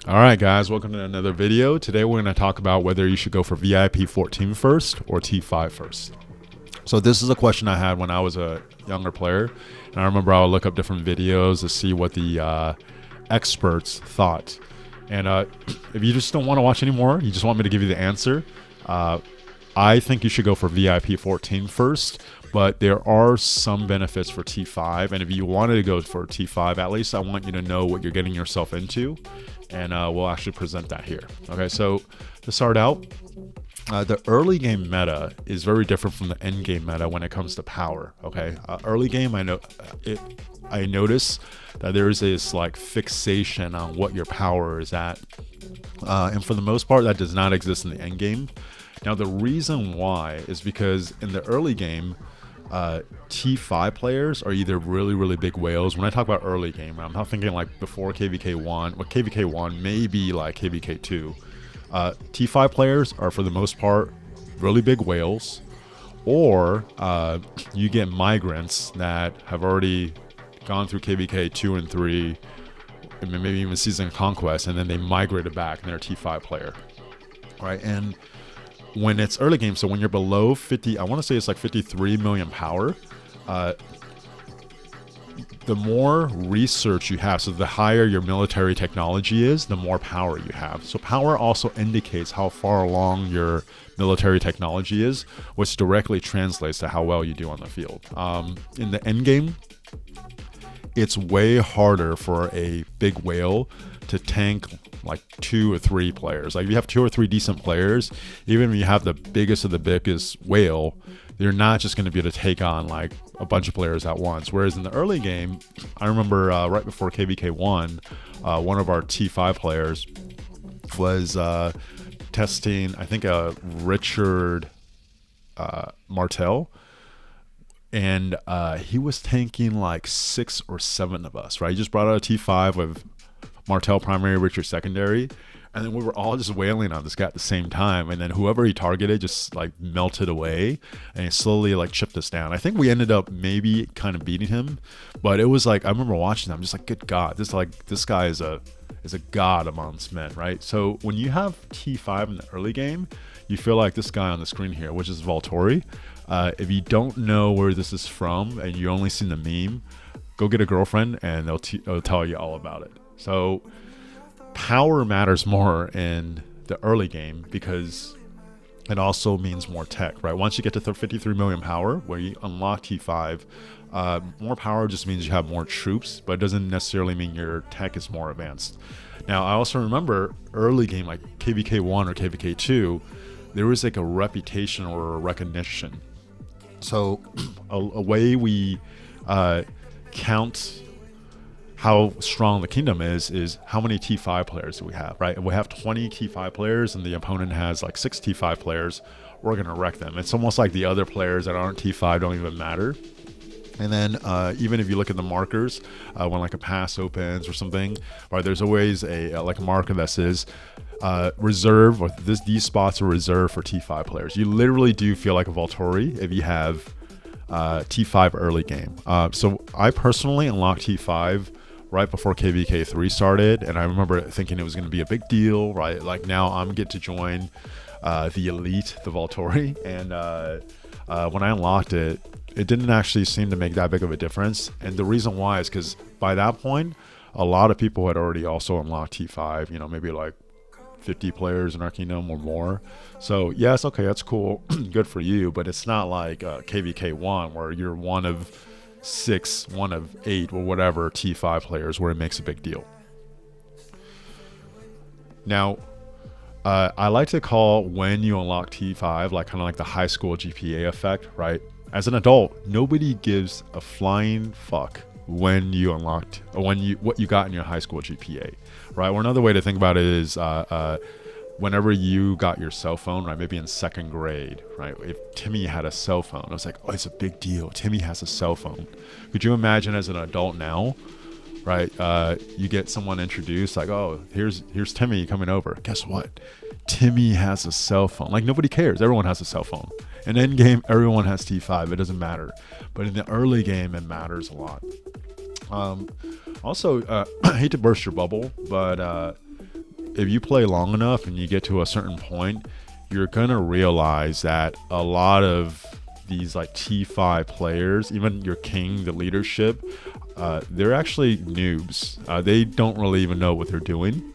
All right, guys, welcome to another video. Today we're going to talk about whether you should go for VIP 14 first or T5 first. So this is a question I had when I was a younger player, and I remember I would look up different videos to see what the experts thought. And if you just don't want to watch anymore, you just want me to give you the answer, I think you should go for VIP 14 first, but there are some benefits for T5. And if you wanted to go for T5, at least I want you to know what you're getting yourself into. And we'll actually present that here. Okay, so to start out, the early game meta is very different from the end game meta when it comes to power. Okay, early game, I notice that there is this like fixation on what your power is at, and for the most part, that does not exist in the end game. Now, the reason why is because in the early game, T5 players are either really big whales. When I talk about early game, I'm not thinking like before KVK1, well, KVK1, maybe like KVK2. T5 players are for the most part really big whales, or you get migrants that have already gone through KVK 2 and 3, and maybe even Season Conquest, and then they migrated back and they're a T5 player, right? And when it's early game, so when you're below 50, I want to say it's like 53 million power, the more research you have, so the higher your military technology is, the more power you have. So power also indicates how far along your military technology is, which directly translates to how well you do on the field. In the end game, it's way harder for a big whale to tank like 2 or 3 players. Like if you have 2 or 3 decent players, even if you have the biggest of the biggest whale, you're not just going to be able to take on like a bunch of players at once. Whereas in the early game, I remember right before KVK1, one of our T5 players was testing, I think, Richard Martel, and he was tanking like 6 or 7 of us, right? He just brought out a T5 with Martel primary, Richard secondary, and then we were all just wailing on this guy at the same time, and then whoever he targeted just like melted away, and he slowly like chipped us down. I think we ended up maybe kind of beating him, but it was like, I remember watching him, I'm just like, good God, this guy is a god amongst men, right? So when you have T5 in the early game, you feel like this guy on the screen here, which is Volturi. If you don't know where this is from and you only seen the meme, go get a girlfriend and they'll tell you all about it. So power matters more in the early game because it also means more tech, right? Once you get to 53 million power, where you unlock T5, more power just means you have more troops, but it doesn't necessarily mean your tech is more advanced. Now, I also remember early game, like KVK1 or KVK2, there was like a reputation or a recognition. So a way we count how strong the kingdom is how many T5 players do we have, right? If we have 20 T5 players and the opponent has like 6 T5 players, we're going to wreck them. It's almost like the other players that aren't T5 don't even matter. And then even if you look at the markers, when like a pass opens or something, right, there's always a marker that says reserve, or these spots are reserved for T5 players. You literally do feel like a Volturi if you have T5 early game. So I personally unlocked T5 right before KVK3 started, and I remember thinking it was going to be a big deal, right? Like now I'm get to join the elite, the Volturi, and when I unlocked it, it didn't actually seem to make that big of a difference. And the reason why is because by that point, a lot of people had already also unlocked T5, you know, maybe like 50 players in our kingdom or more. So yes, okay, that's cool, good for you, but it's not like KVK1 where you're one of 6, one of 8, or whatever T5 players where it makes a big deal. Now, I like to call when you unlock T5 like kind of like the high school GPA effect, right? As an adult, nobody gives a flying fuck when you unlocked, or what you got in your high school GPA, right? Or another way to think about it is whenever you got your cell phone, right, maybe in 2nd grade, right, if Timmy had a cell phone, I was like, oh, it's a big deal, Timmy has a cell phone. Could you imagine as an adult now, right, you get someone introduced like, oh, here's Timmy coming over, guess what, Timmy has a cell phone. Like, nobody cares, everyone has a cell phone. In end game, everyone has T5, it doesn't matter, but in the early game it matters a lot. Also, I hate to burst your bubble, but if you play long enough and you get to a certain point, you're gonna realize that a lot of these like T5 players, even your king, the leadership, they're actually noobs. They don't really even know what they're doing,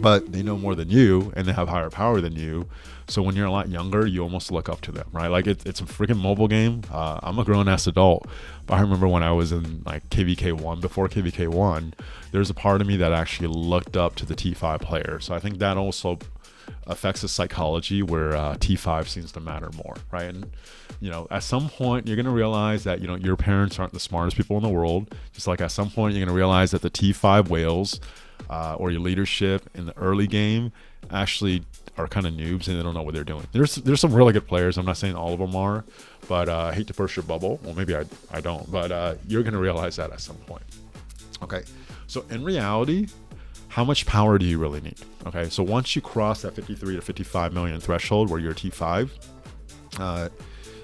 but they know more than you and they have higher power than you. So when you're a lot younger, you almost look up to them, right? Like it's a freaking mobile game. I'm a grown-ass adult, but I remember when I was in like KVK1, before KVK1, there's a part of me that actually looked up to the T5 player. So I think that also affects the psychology where T5 seems to matter more, right? And at some point you're going to realize that your parents aren't the smartest people in the world. Just like at some point you're going to realize that the T5 whales or your leadership in the early game actually are kind of noobs and they don't know what they're doing. There's some really good players. I'm not saying all of them are, but I hate to burst your bubble. Well, maybe I don't, but you're going to realize that at some point. Okay, so in reality, how much power do you really need? Okay, so once you cross that 53 to 55 million threshold where you're T5,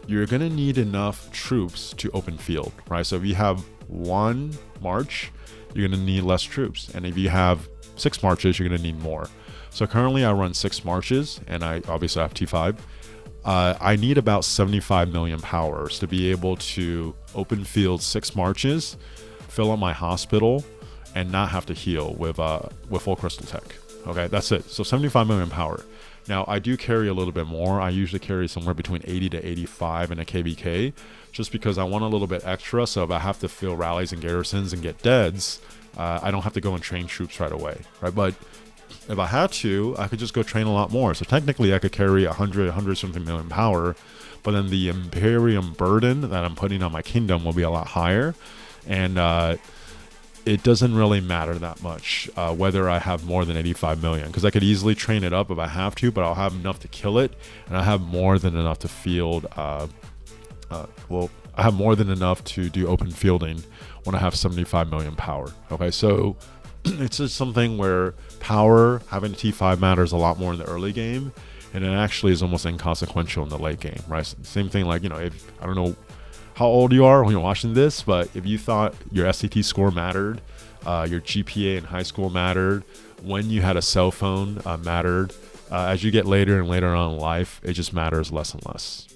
you're gonna need enough troops to open field, right? So if you have 1 march, you're gonna need less troops. And if you have 6 marches, you're gonna need more. So currently I run 6 marches and I obviously have T5. I need about 75 million powers to be able to open field 6 marches, fill up my hospital, and not have to heal with full crystal tech. Okay, that's it. So 75 million power. Now I do carry a little bit more. I usually carry somewhere between 80 to 85 in a KVK, just because I want a little bit extra. So if I have to fill rallies and garrisons and get deads, I don't have to go and train troops right away, right? But if I had to, I could just go train a lot more. So technically I could carry 100 something million power, but then the Imperium burden that I'm putting on my kingdom will be a lot higher. And it doesn't really matter that much whether I have more than 85 million, because I could easily train it up if I have to, but I'll have enough to kill it, and I have more than enough to field. I have more than enough to do open fielding when I have 75 million power. Okay, so it's just something where power, having a T5 matters a lot more in the early game, and it actually is almost inconsequential in the late game, right? Same thing, like, if I don't know how old you are when you're watching this, but if you thought your SAT score mattered, your GPA in high school mattered, when you had a cell phone mattered, as you get later and later on in life, it just matters less and less.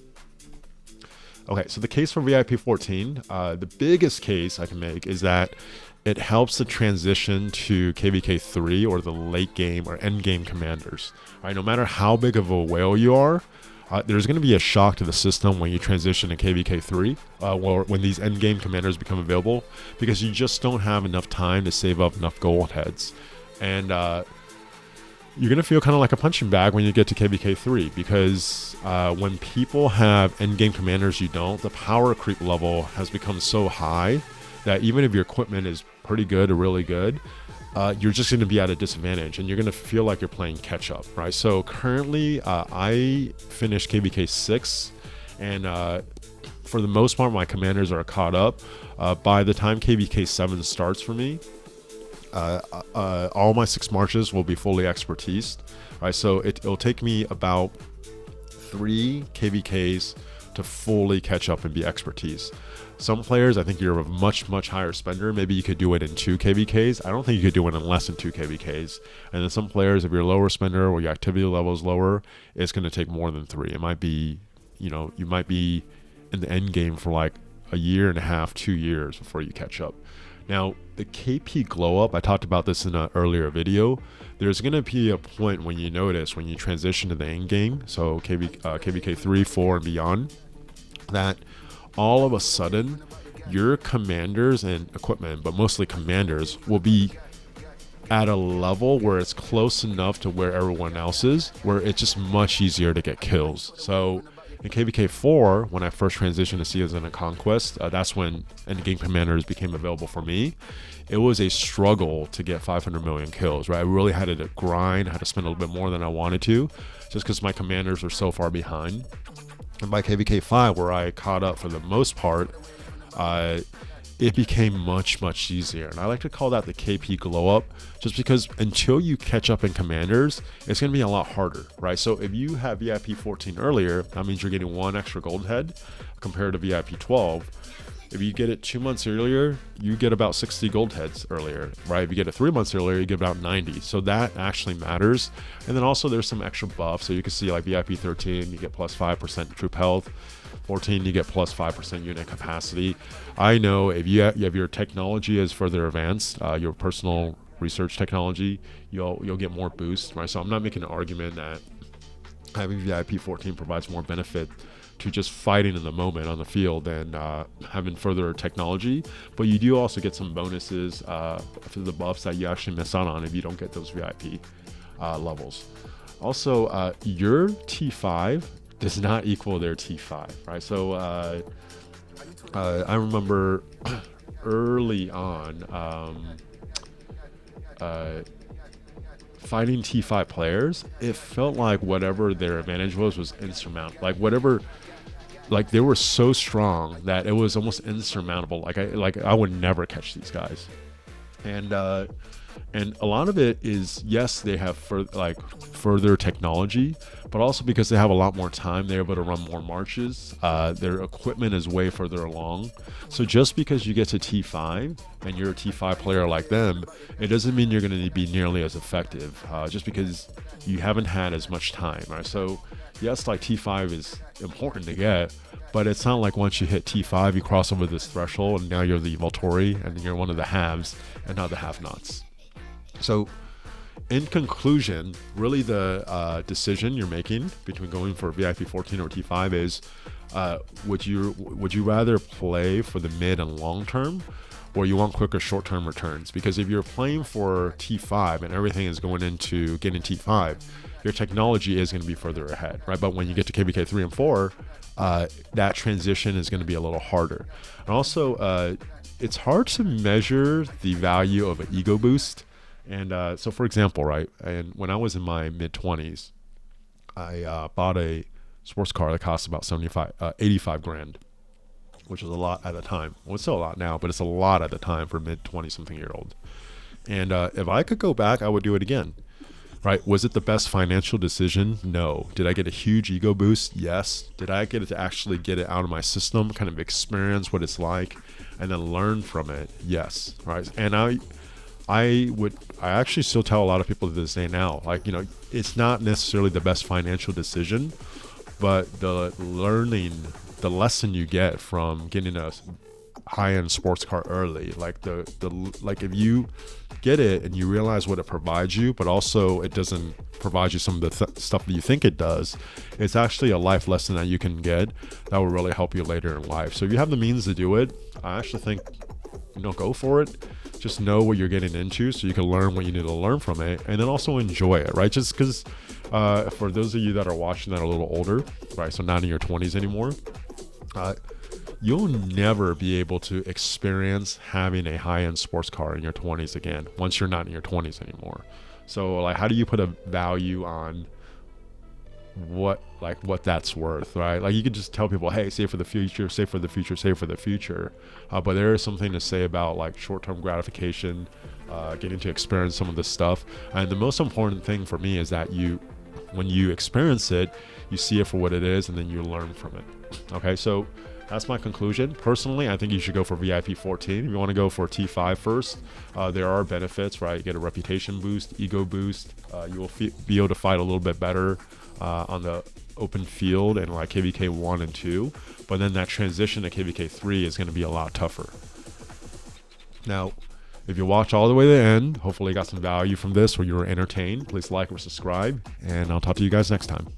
Okay, so the case for VIP 14, the biggest case I can make is that it helps the transition to KVK 3 or the late game or end game commanders. All right, no matter how big of a whale you are, there's going to be a shock to the system when you transition to KVK 3, or when these endgame commanders become available, because you just don't have enough time to save up enough gold heads. And you're going to feel kind of like a punching bag when you get to KVK 3, because when people have endgame commanders you don't, the power creep level has become so high that even if your equipment is pretty good or really good, you're just going to be at a disadvantage and you're going to feel like you're playing catch up, right? So currently I finished KVK 6 and for the most part my commanders are caught up. By the time KVK 7 starts for me, all my 6 marches will be fully expertised, right? So it'll take me about 3 KVKs to fully catch up and be expertise. Some players, I think you're a much higher spender. Maybe you could do it in 2 KVKs. I don't think you could do it in less than 2 KVKs. And then some players, if you're a lower spender or your activity level is lower, it's going to take more than 3. It might be, you might be in the end game for like a year and a half, 2 years before you catch up. Now, the KP glow up, I talked about this in an earlier video. There's going to be a point when you notice when you transition to the end game, so KVK 3, 4, and beyond, that all of a sudden your commanders and equipment, but mostly commanders, will be at a level where it's close enough to where everyone else is, where it's just much easier to get kills. So in KVK 4, when I first transitioned to Citizen and Conquest, that's when endgame commanders became available for me. It was a struggle to get 500 million kills, right? I really had to grind, had to spend a little bit more than I wanted to, just because my commanders were so far behind. And by KVK 5, where I caught up for the most part, it became much easier. And I like to call that the KP glow up, just because until you catch up in commanders, it's going to be a lot harder, right? So if you have VIP 14 earlier, that means you're getting 1 extra gold head compared to VIP 12. If you get it 2 months earlier, you get about 60 gold heads earlier, right? If you get it 3 months earlier, you get about 90. So that actually matters. And then also there's some extra buffs. So you can see like VIP 13, you get plus 5% troop health. 14, you get plus 5% unit capacity. I know if you have your technology is further advanced, your personal research technology, you'll get more boost, right? So I'm not making an argument that having VIP 14 provides more benefit to just fighting in the moment on the field than having further technology, but you do also get some bonuses for the buffs that you actually miss out on if you don't get those VIP levels. Also, your T5 does not equal their T5, right? So I remember early on fighting T5 players, it felt like whatever their advantage was insurmountable. Like they were so strong that it was almost insurmountable. Like I would never catch these guys. And a lot of it is, yes, they have further technology, but also because they have a lot more time, they're able to run more marches. Their equipment is way further along. So just because you get to T5 and you're a T5 player like them, it doesn't mean you're going to be nearly as effective, just because you haven't had as much time, right? So yes, like T5 is important to get, but it's not like once you hit T5, you cross over this threshold and now you're the Volturi and you're one of the haves and not the have-nots. So in conclusion, really the decision you're making between going for VIP 14 or T5 is, would you rather play for the mid and long term, or you want quicker short-term returns? Because if you're playing for T5 and everything is going into getting T5, your technology is going to be further ahead, right? But when you get to KVK 3 and 4, that transition is going to be a little harder. And also, it's hard to measure the value of an ego boost. And so, for example, right, and when I was in my mid-20s, I bought a sports car that cost about 85 grand, which was a lot at the time. Well, it's still a lot now, but it's a lot at the time for a mid-20-something-year-old. And if I could go back, I would do it again. Right? Was it the best financial decision? No. Did I get a huge ego boost? Yes. Did I get it to actually get it out of my system, kind of experience what it's like, and then learn from it? Yes. Right. And I actually still tell a lot of people to this day now, like, it's not necessarily the best financial decision, but the lesson you get from getting a high-end sports car early, like if you get it and you realize what it provides you, but also it doesn't provide you some of the stuff that you think it does, it's actually a life lesson that you can get that will really help you later in life. So if you have the means to do it, I actually think, go for it. Just know what you're getting into so you can learn what you need to learn from it, and then also enjoy it, right? Just because for those of you that are watching that are a little older, right, so not in your 20s anymore, you'll never be able to experience having a high-end sports car in your 20s again once you're not in your 20s anymore. So like, how do you put a value on what that's worth, right? Like, you could just tell people, hey, save for the future, save for the future, save for the future, but there is something to say about like short-term gratification, getting to experience some of this stuff. And the most important thing for me is that when you experience it, you see it for what it is, and then you learn from it. Okay, so that's my conclusion. Personally, I think you should go for VIP 14. If you want to go for T5 first, there are benefits, right? You get a reputation boost, ego boost. You will be able to fight a little bit better on the open field and like KVK 1 and 2. But then that transition to KVK 3 is going to be a lot tougher. Now, if you watch all the way to the end, hopefully you got some value from this or you were entertained. Please like or subscribe, and I'll talk to you guys next time.